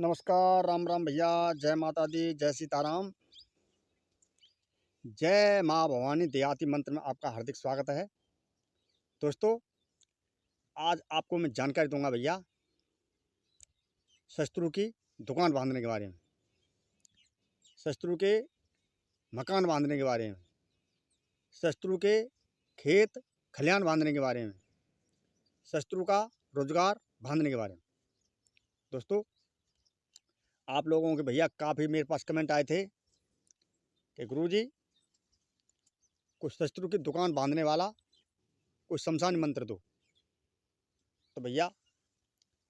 नमस्कार, राम राम भैया। जय माता दी, जय सीताराम, जय माँ भवानी। देहाती मंत्र में आपका हार्दिक स्वागत है। दोस्तों, आज आपको मैं जानकारी दूंगा भैया शत्रु की दुकान बांधने के बारे में, शत्रु के मकान बांधने के बारे में, शत्रु के खेत खलिहान बांधने के बारे में, शत्रु का रोजगार बांधने के बारे में। दोस्तों, आप लोगों के भैया काफ़ी मेरे पास कमेंट आए थे कि गुरुजी कुछ शत्रु की दुकान बांधने वाला कुछ शमशान मंत्र दो। तो भैया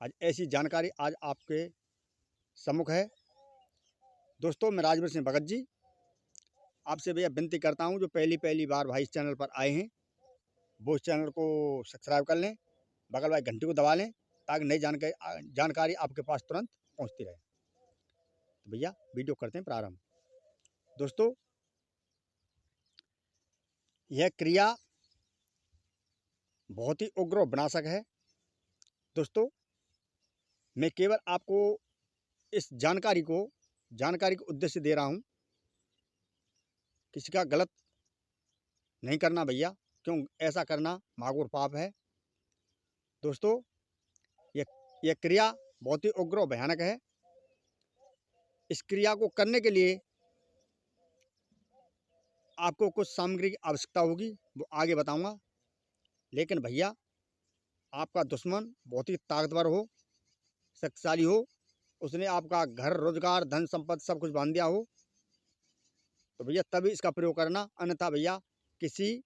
आज ऐसी जानकारी आज आपके सम्मुख है। दोस्तों, मैं राजवीर सिंह भगत जी आपसे भैया विनती करता हूं, जो पहली बार भाई इस चैनल पर आए हैं वो इस चैनल को सब्सक्राइब कर लें, बगल वाली घंटी को दबा लें ताकि नई जानकारी आपके पास तुरंत पहुंचती रहे। तो भैया वीडियो करते हैं प्रारंभ। दोस्तों, यह क्रिया बहुत ही उग्र और विनाशक है। दोस्तों, मैं केवल आपको इस जानकारी के उद्देश्य से दे रहा हूं, किसी का गलत नहीं करना भैया, क्यों ऐसा करना महाघोर पाप है। दोस्तों, यह क्रिया बहुत ही उग्र और भयानक है। इस क्रिया को करने के लिए आपको कुछ सामग्री की आवश्यकता होगी, वो आगे बताऊंगा। लेकिन भैया आपका दुश्मन बहुत ही ताकतवर हो, शक्तिशाली हो, उसने आपका घर, रोजगार, धन संपत्ति सब कुछ बांध दिया हो, तो भैया तभी इसका प्रयोग करना। अन्यथा भैया किसी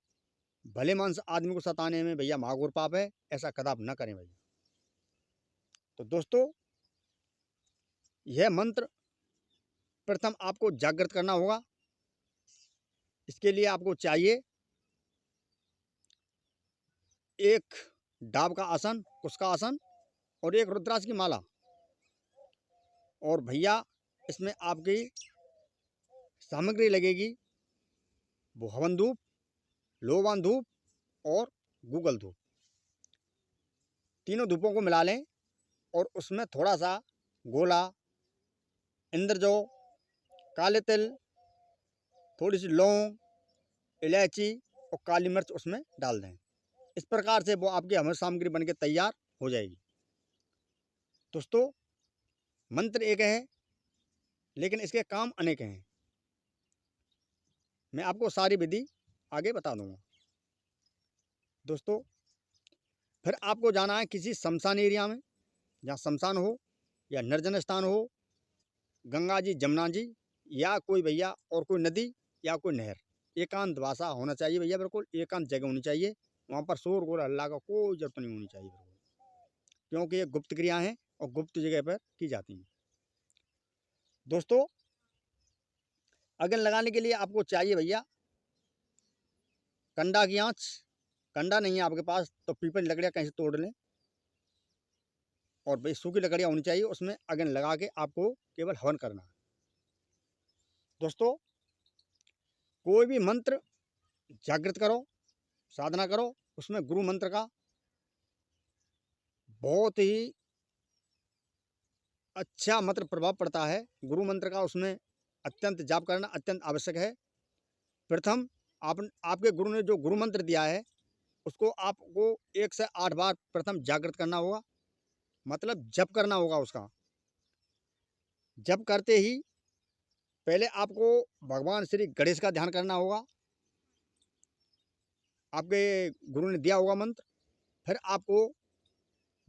भले मानस आदमी को सताने में भैया महाघोर पाप है। ऐसा कदाप न करें भैया। तो दोस्तों, यह मंत्र प्रथम आपको जागृत करना होगा। इसके लिए आपको चाहिए एक डाब का आसन, उसका आसन और एक रुद्राक्ष की माला। और भैया इसमें आपकी सामग्री लगेगी वो हवन धूप, लोबान धूप और गूगल धूप। तीनों धूपों को मिला लें और उसमें थोड़ा सा गोला, इंद्रजौ, काले तिल, थोड़ी सी लौंग, इलायची और काली मिर्च उसमें डाल दें। इस प्रकार से वो आपकी हवन सामग्री बनके तैयार हो जाएगी। दोस्तों, मंत्र एक है लेकिन इसके काम अनेक हैं। मैं आपको सारी विधि आगे बता दूंगा। दोस्तों, फिर आपको जाना है किसी शमशान एरिया में, जहाँ शमशान हो या निर्जन स्थान हो, गंगा जी, जमुना जी या कोई भैया और कोई नदी या कोई नहर। एकांत भाषा होना चाहिए भैया, बिल्कुल एकांत जगह होनी चाहिए। वहाँ पर शोर गोल हल्ला का कोई जरूरत नहीं होनी चाहिए बिल्कुल, क्योंकि ये गुप्त क्रिया है और गुप्त जगह पर की जाती हैं। दोस्तों, अग्नि लगाने के लिए आपको चाहिए भैया कंडा की आँच। कंडा नहीं है आपके पास तो पीपल की लकड़ियाँ कहीं से तोड़ लें, और भाई सूखी लकड़ियाँ होनी चाहिए। उसमें अग्नि लगा के आपको केवल हवन करना है। दोस्तों, कोई भी मंत्र जागृत करो, साधना करो, उसमें गुरु मंत्र का बहुत ही अच्छा मंत्र प्रभाव पड़ता है। गुरु मंत्र का उसमें अत्यंत जाप करना अत्यंत आवश्यक है। प्रथम आपके गुरु ने जो गुरु मंत्र दिया है उसको आपको 1 से 8 बार प्रथम जागृत करना होगा, मतलब जप करना होगा उसका। जप करते ही पहले आपको भगवान श्री गणेश का ध्यान करना होगा। आपके गुरु ने दिया होगा मंत्र। फिर आपको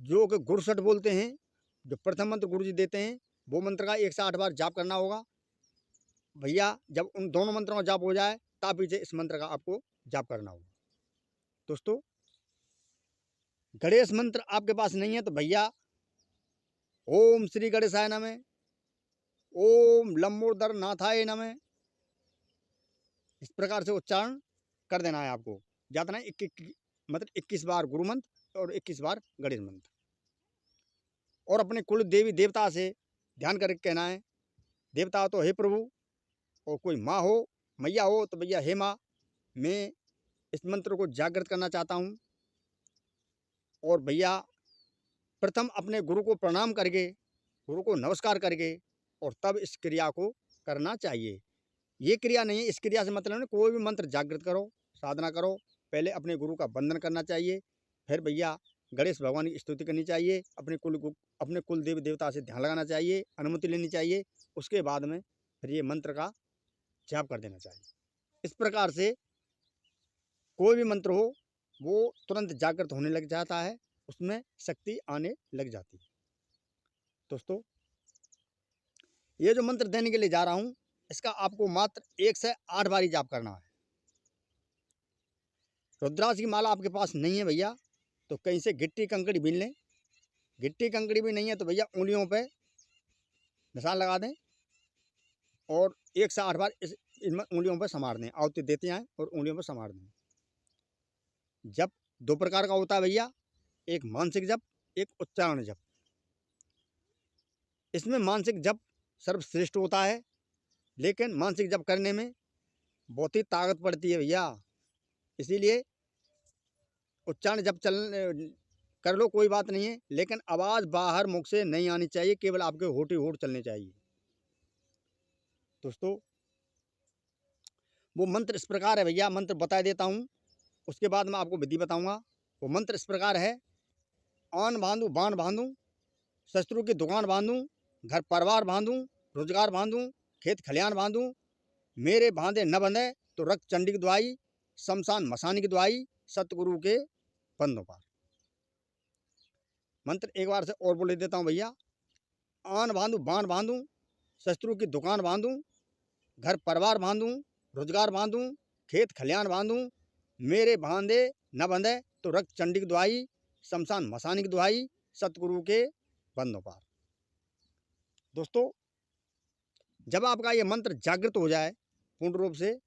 जो कि गुरसट बोलते हैं, जो प्रथम मंत्र गुरु जी देते हैं, वो मंत्र का 1 से 8 बार जाप करना होगा। भैया जब उन दोनों मंत्रों का जाप हो जाए तब पीछे इस मंत्र का आपको जाप करना होगा। दोस्तों, गणेश मंत्र आपके पास नहीं है तो भैया ओम श्री गणेशाय नमः, ओम लंबोदर नाथाय नमः, इस प्रकार से उच्चारण कर देना है आपको। जातना है मतलब 21 बार गुरु मंत्र और 21 बार गणेश मंत्र। और अपने कुल देवी देवता से ध्यान करके कहना है, देवता तो हे प्रभु, और कोई माँ हो, मैया हो तो भैया हे माँ, मैं इस मंत्र को जागृत करना चाहता हूँ। और भैया प्रथम अपने गुरु को प्रणाम करके गुरु को नमस्कार करके और तब इस क्रिया को करना चाहिए। ये क्रिया नहीं है, इस क्रिया से मतलब नहीं, कोई भी मंत्र जागृत करो, साधना करो, पहले अपने गुरु का वंदन करना चाहिए, फिर भैया गणेश भगवान की स्तुति करनी चाहिए, अपने कुल देव देवता से ध्यान लगाना चाहिए, अनुमति लेनी चाहिए, उसके बाद में फिर ये मंत्र का जाप कर देना चाहिए। इस प्रकार से कोई भी मंत्र हो वो तुरंत जागृत होने लग जाता है, उसमें शक्ति आने लग जाती है। दोस्तों, ये जो मंत्र देने के लिए जा रहा हूँ, इसका आपको मात्र 1 से 8 बार ही जाप करना है। रुद्राक्ष की माला आपके पास नहीं है भैया, तो कहीं से गिट्टी कंकड़ी बीन लें। गिट्टी कंकड़ी भी नहीं है तो भैया उंगलियों पे निशान लगा दें और 1 से 8 बार इनमें उंगलियों पर समार दें। आहुति देते आएँ और उंगलियों पर समार दें। जप 2 प्रकार का होता है भैया, एक मानसिक जप, एक उच्चारण जप। इसमें मानसिक जप सर्वश्रेष्ठ होता है, लेकिन मानसिक जप करने में बहुत ही ताकत पड़ती है भैया। इसीलिए उच्चारण जप कर लो, कोई बात नहीं है, लेकिन आवाज़ बाहर मुख से नहीं आनी चाहिए, केवल आपके होठ ही होठ चलने चाहिए। दोस्तों, वो मंत्र इस प्रकार है भैया, मंत्र बता देता हूँ, उसके बाद मैं आपको विधि बताऊँगा। वो मंत्र इस प्रकार है: आन बांधूँ बाण बांधूँ, शत्रु की दुकान बांधूँ, घर परिवार बांधूँ, रोजगार बांधूँ, खेत खलियान बांधूँ, मेरे बांधे न बंधे तो रक्त चंडी की दुआई, शमशान मसानी की दुआई, सतगुरु के बंदों पार। मंत्र एक बार से और बोले देता हूँ भैया। आन बांधूँ बाण बांधूँ, शत्रु की दुकान बांधूँ, घर परिवार बांधूँ, रोजगार बांधूँ, खेत खलियान बांधूँ, मेरे बांधे न बंधे तो रक्त चंडी की दुआई, शमशान मसानी की दुआई, सतगुरु के बंदों पार। दोस्तों, जब आपका ये मंत्र जागृत हो जाए पूर्ण रूप से,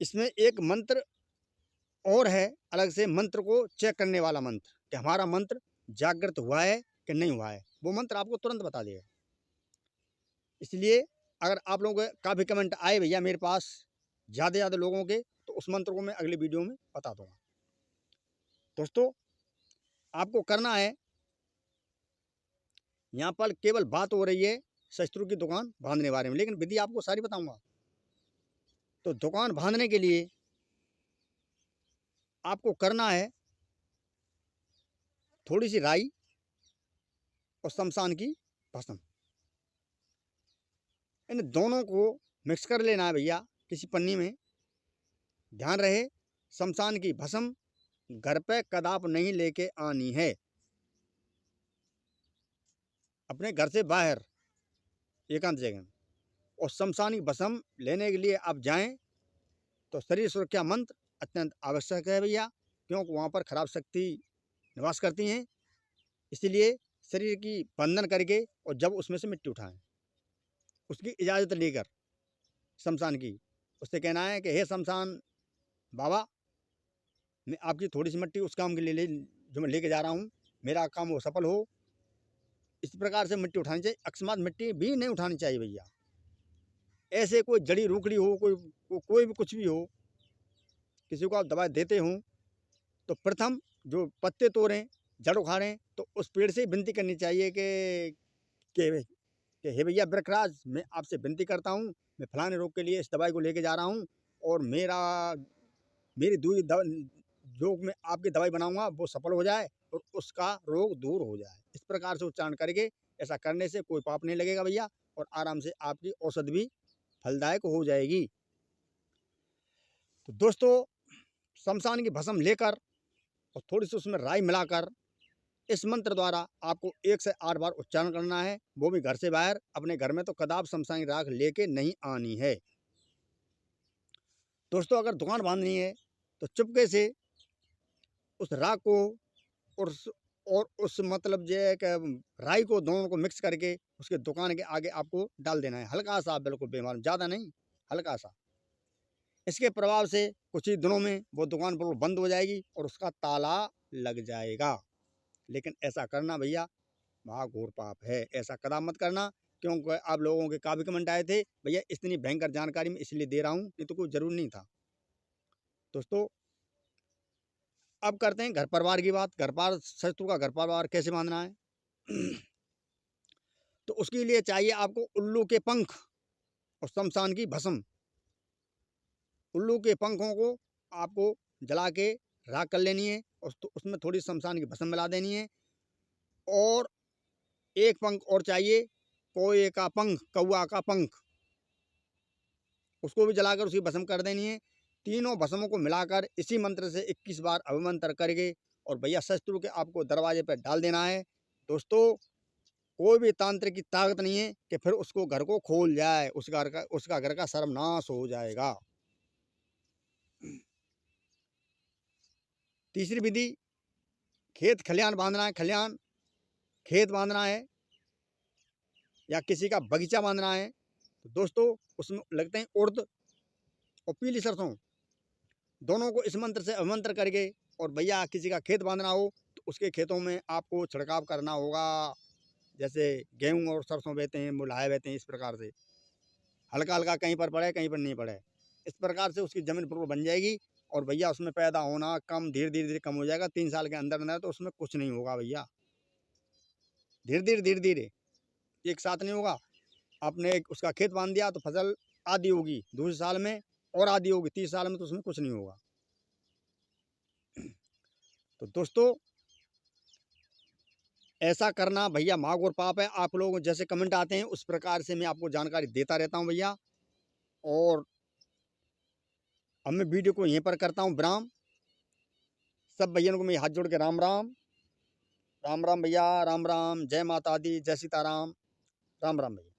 इसमें एक मंत्र और है अलग से, मंत्र को चेक करने वाला मंत्र, कि हमारा मंत्र जागृत हुआ है कि नहीं हुआ है। वो मंत्र आपको तुरंत बता देगा। इसलिए अगर आप लोगों का भी कमेंट आए भैया मेरे पास ज़्यादा लोगों के, तो उस मंत्र को मैं अगले वीडियो में बता दूंगा। दोस्तों, आपको करना है, यहाँ पर केवल बात हो रही है शत्रु की दुकान बांधने बारे में, लेकिन विधि आपको सारी बताऊंगा। तो दुकान बांधने के लिए आपको करना है थोड़ी सी राई और शमशान की भस्म, इन दोनों को मिक्स कर लेना है भैया किसी पन्नी में। ध्यान रहे, शमशान की भस्म घर पे कदाप नहीं लेके आनी है, अपने घर से बाहर एकांत जगह में। और शमशान की भस्म लेने के लिए आप जाएं तो शरीर सुरक्षा मंत्र अत्यंत आवश्यक है भैया, क्योंकि वहाँ पर खराब शक्ति निवास करती हैं। इसीलिए शरीर की बंधन करके और जब उसमें से मिट्टी उठाएं, उसकी इजाज़त लेकर शमशान की, उससे कहना है कि हे शमशान बाबा, मैं आपकी थोड़ी सी मिट्टी उस काम के लिए जो मैं लेके जा रहा हूँ, मेरा काम वो सफल हो। इस प्रकार से मिट्टी उठानी चाहिए। अकस्मात मिट्टी भी नहीं उठानी चाहिए भैया। ऐसे कोई जड़ी रूखड़ी हो, कोई भी कुछ भी हो, किसी को आप दवाई देते हो, तो प्रथम जो पत्ते तोड़ें, जड़ उखाड़ें, तो उस पेड़ से विनती करनी चाहिए कि हे भैया वृक्षराज, मैं आपसे विनती करता हूँ, मैं फलाने रोग के लिए इस दवाई को लेके जा रहा हूँ, और मेरी जो मैं आपकी दवाई बनाऊंगा वो सफल हो जाए और उसका रोग दूर हो जाए। इस प्रकार से उच्चारण करके, ऐसा करने से कोई पाप नहीं लगेगा भैया, और आराम से आपकी औषधि भी फलदायक हो जाएगी। तो दोस्तों, शमशान की भस्म लेकर और थोड़ी सी उसमें राई मिलाकर इस मंत्र द्वारा आपको 1 से 8 बार उच्चारण करना है, वो भी घर से बाहर। अपने घर में तो कदाप शमशान की राख लेके नहीं आनी है। दोस्तों, अगर दुकान बांधनी है तो चुपके से उस राख को और उस मतलब जो है कि राई को, दोनों को मिक्स करके उसके दुकान के आगे आपको डाल देना है, हल्का सा, बिल्कुल बेमालूम, ज़्यादा नहीं, हल्का सा। इसके प्रभाव से कुछ ही दिनों में वो दुकान बिल्कुल बंद हो जाएगी और उसका ताला लग जाएगा। लेकिन ऐसा करना भैया महाघोर पाप है, ऐसा कदम मत करना। क्योंकि आप लोगों के काफ़ी कमेंट आए थे भैया इतनी भयंकर जानकारी मैं इसलिए दे रहा हूँ, नहीं तो कोई ज़रूर नहीं था। दोस्तों, अब करते हैं घर परिवार की बात। घर परिवार, शत्रु का घर परिवार कैसे बांधना है। तो उसके लिए चाहिए आपको उल्लू के पंख और शमशान की भस्म। उल्लू के पंखों को आपको जला के राख कर लेनी है और उसमें थोड़ी शमशान की भस्म मिला देनी है। और एक पंख और चाहिए, कोए का पंख, कौआ का पंख, उसको भी जलाकर उसकी भस्म कर देनी है। तीनों भस्मों को मिलाकर इसी मंत्र से 21 बार अभिमंत्र करके और भैया शत्रु के आपको दरवाजे पर डाल देना है। दोस्तों, कोई भी तांत्रिक की ताकत नहीं है कि फिर उसको घर को खोल जाए, उसका घर का सर्वनाश हो जाएगा। तीसरी विधि, खेत खलियान बांधना है। खलियान खेत बांधना है या किसी का बगीचा बांधना है, तो दोस्तों उसमें लगते हैं उड़द और पीली सरसों, दोनों को इस मंत्र से अभिमंत्र करके और भैया किसी का खेत बांधना हो तो उसके खेतों में आपको छिड़काव करना होगा। जैसे गेहूं और सरसों बेते हैं, मुलाये बेते हैं, इस प्रकार से हल्का हल्का कहीं पर पड़े कहीं पर नहीं पड़े, इस प्रकार से उसकी जमीन बिल्कुल बन जाएगी। और भैया उसमें पैदा होना कम धीरे धीरे धीरे कम हो जाएगा। 3 साल के अंदर अंदर तो उसमें कुछ नहीं होगा भैया, धीरे धीरे एक साथ नहीं होगा। आपने उसका खेत बांध दिया तो फसल आधी होगी, दूसरे साल में और आधी होगी, 30 साल में तो उसमें कुछ नहीं होगा। तो दोस्तों, ऐसा करना भैया माग और पाप है। आप लोग जैसे कमेंट आते हैं उस प्रकार से मैं आपको जानकारी देता रहता हूं भैया। और अब मैं वीडियो को यहीं पर करता हूं विराम। सब भैया को मैं हाथ जोड़ के राम राम, राम राम भैया, राम राम, जय माता दी, जय सीताराम, राम राम भैया।